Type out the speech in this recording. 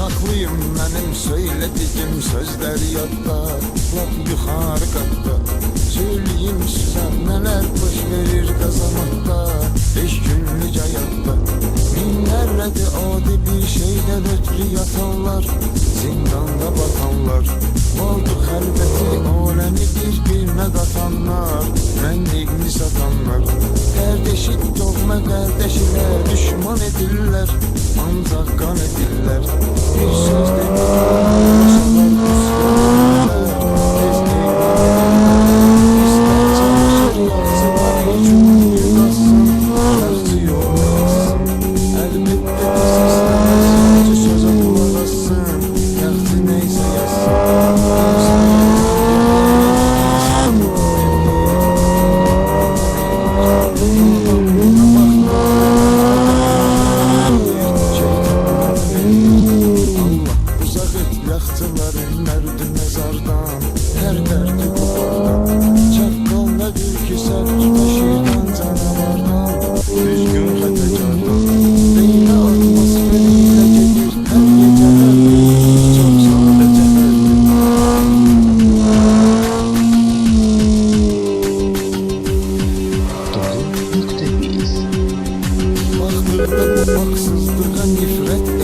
Haklıyım benim söylediğim sözler yadda, laf yukarı katta. Söyleyeyim size neler boş verir kazanmakta, 5 günlük hayatta. Binlerledi adi bir şeyden ötürü yatanlar, zindanda batanlar. Oldu xəlbəti alemi bir-birinə qatanlar, mənliğini satanlar. Kardeşi doğma kardeşine düşman edirlər, ancaq qan edirlər. Bir söz mərdi məzardan, hər dərdi qopardan. Çaqqalda ürküsər daşıydan canavardan, düzgün xətəkardan. Beylə atmosferiyle gedir hər gecələr, çox sadə cəhərdir. Dolu.biz Baxmır da bu haqsızlığa nifrət